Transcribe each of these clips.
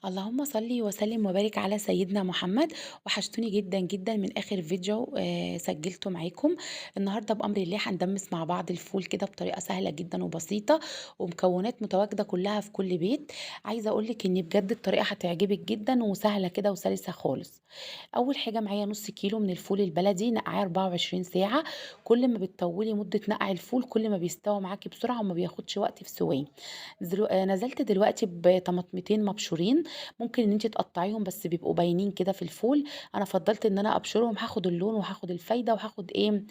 اللهم صل وسلم وبارك على سيدنا محمد. وحشتوني جدا جدا من اخر فيديو سجلته معاكم. النهارده بامر الله هندمس مع بعض الفول كده بطريقه سهله جدا وبسيطه، ومكونات متواجده كلها في كل بيت. عايزه اقولك ان بجد الطريقه هتعجبك جدا وسهله كده وسلسه خالص. اول حاجه معايا نص كيلو من الفول البلدي نقعيه 24 ساعه. كل ما بتطولي مده نقع الفول كل ما بيستوى معاكي بسرعه وما بياخدش وقت في سواه. نزلت دلوقتي بطماطمتين مبشورين. ممكن ان انت تقطعيهم بس بيبقوا باينين كده في الفول. انا فضلت ان انا ابشرهم، هاخد اللون وهاخد الفايده وهاخد ايه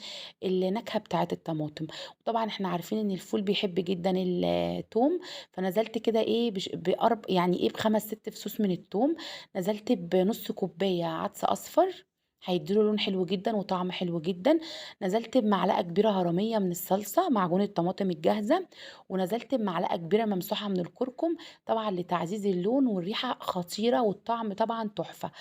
النكهه بتاعه الطماطم. وطبعا احنا عارفين ان الفول بيحب جدا التوم. فنزلت كده ايه بقرب يعني ايه بخمس ست فصوص من التوم. نزلت بنص كوبايه عدس اصفر، هيديله لون حلو جدا وطعم حلو جدا. نزلت بمعلقه كبيره هرميه من الصلصه معجون الطماطم الجاهزه. ونزلت بمعلقه كبيره ممسوحه من الكركم، طبعا لتعزيز اللون والريحة خطيرة والطعم طبعا تحفة.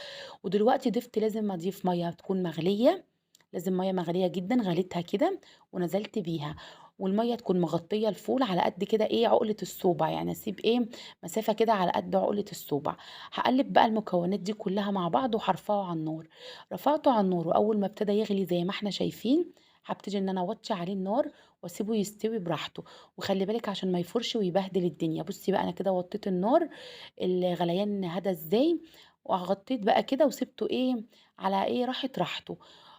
ودلوقتي ضفت، لازم اضيف مية تكون مغلية، لازم مية مغلية جدا غليتها كده ونزلت بيها. والمية تكون مغطية الفول على قد كده ايه عقلة الصوبع، يعني اسيب ايه مسافة كده على قد عقلة الصوبع. هقلب بقى المكونات دي كلها مع بعض وهرفعه على النار. رفعته على النار واول ما ابتدى يغلي زي ما احنا شايفين، هبتدي ان انا اوطي عليه النار واسيبه يستوي براحته. وخلي بالك عشان ما يفرش ويبهدل الدنيا. بصي بقى انا كده وطيت النار، الغليان هدى ازاي. وغطيت بقى كده وسبته ايه على ايه راحته.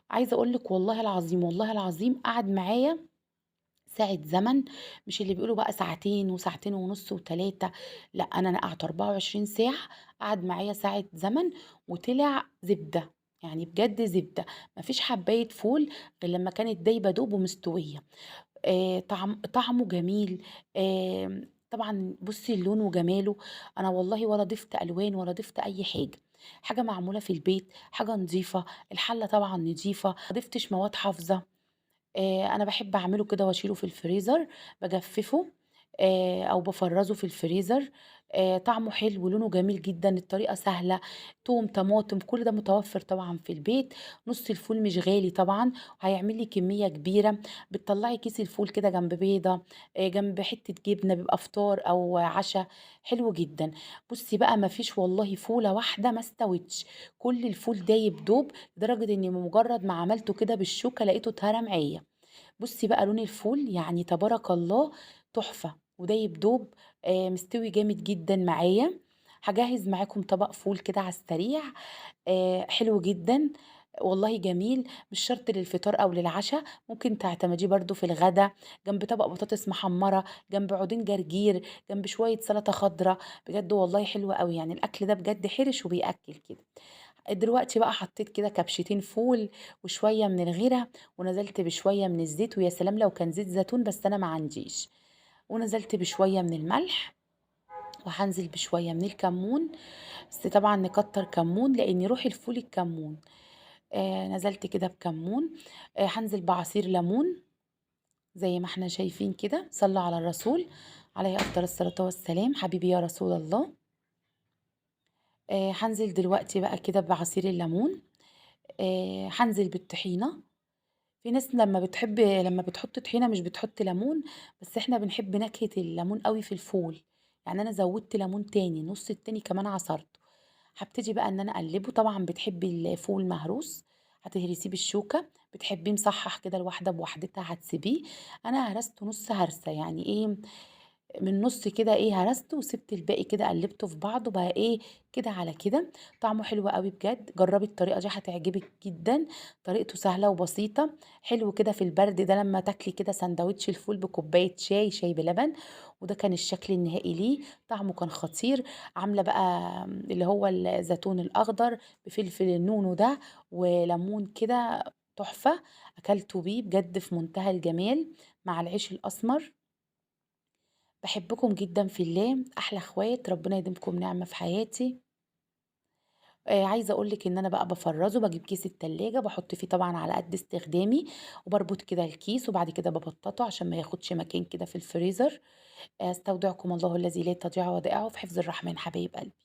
عايزه اقول لك والله العظيم والله العظيم قعد معايا ساعة زمن، مش اللي بيقولوا بقى ساعتين وساعتين ونص وتلاتة. لا انا نقعت 24 ساعة، قعد معايا ساعة زمن وطلع زبدة. يعني بجد زبدة، مفيش حباية فول غير لما كانت دايبة دوب ومستوية. طعمه جميل. طبعا بصي اللون وجماله. انا والله ولا ضفت الوان ولا ضفت اي حاجه، حاجه معموله في البيت، حاجه نظيفه. الحله طبعا نظيفه، ما ضفتش مواد حافظه. انا بحب اعمله كده واشيله في الفريزر، بجففه او بفرزه في الفريزر. طعمه حلو ولونه جميل جدا، الطريقه سهله. توم طماطم كل ده متوفر طبعا في البيت. نص الفول مش غالي طبعا، هيعمل لي كميه كبيره. بتطلعي كيس الفول كده جنب بيضه، جنب حته جبنه، بيبقى فطار او عشاء حلو جدا. بصي بقى ما فيش والله فوله واحده ما استوتش، كل الفول دايب دوب، لدرجه اني مجرد ما عملته كده بالشوكه لقيته اتهرى معايا. بصي بقى لون الفول يعني تبارك الله، تحفة ودايب دوب. مستوي جامد جدا معايا. هجهز معاكم طبق فول كده على السريع، حلو جدا والله جميل. مش شرط للفطار او للعشاء، ممكن تعتمديه برضو في الغدا جنب طبق بطاطس محمرة، جنب عودين جرجير، جنب شوية سلطة خضراء. بجد والله حلو قوي، يعني الاكل ده بجد حرش وبياكل كده. دلوقتي بقى حطيت كده كبشتين فول وشوية من الغيرة، ونزلت بشوية من الزيت، ويا سلام لو كان زيت زيتون بس أنا ما عنديش. ونزلت بشوية من الملح، وهنزل بشوية من الكمون، بس طبعا نكتر كمون لأن روح الفول الكمون. نزلت كده بكمون. هنزل بعصير ليمون زي ما احنا شايفين كده. صلى على الرسول عليه أفضل الصلاة والسلام، حبيبي يا رسول الله. هنزل دلوقتي بقى كده بعصير الليمون. هانزل بالطحينة. في ناس لما بتحط طحينة مش بتحط ليمون، بس احنا بنحب نكهة الليمون قوي في الفول. يعني انا زودت ليمون تاني، نص التاني كمان عصرته. هبتدي بقى ان انا اقلبه. طبعا بتحبي الفول مهروس هتهرسيه بالشوكة، بتحبيه مصحح كده الواحدة بوحدتها هتسيبيه. انا هرسته نص هرسة، يعني ايه من نص كده ايه هرسته وسبت الباقي كده قلبته في بعضه بقى ايه كده على كده. طعمه حلو قوي بجد، جربي الطريقه دي هتعجبك جدا. طريقته سهله وبسيطه، حلو كده في البرد ده لما تاكلي كده سندوتش الفول بكوبايه شاي بلبن. وده كان الشكل النهائي ليه، طعمه كان خطير. عامله بقى اللي هو الزيتون الاخضر بفلفل النونو ده وليمون كده، تحفه. اكلته بيه بجد في منتهى الجمال مع العيش الاسمر. بحبكم جدا في الله، احلى اخوات، ربنا يديمكم نعمة في حياتي. عايزه اقولك ان انا بقى بفرزه، بجيب كيس التلاجة بحط فيه طبعا على قد استخدامي، وبربط كده الكيس وبعد كده ببططه عشان ما ياخدش مكان كده في الفريزر. استودعكم الله الذي لا تضيع ودائعه في حفظ الرحمن حبايب قلبي.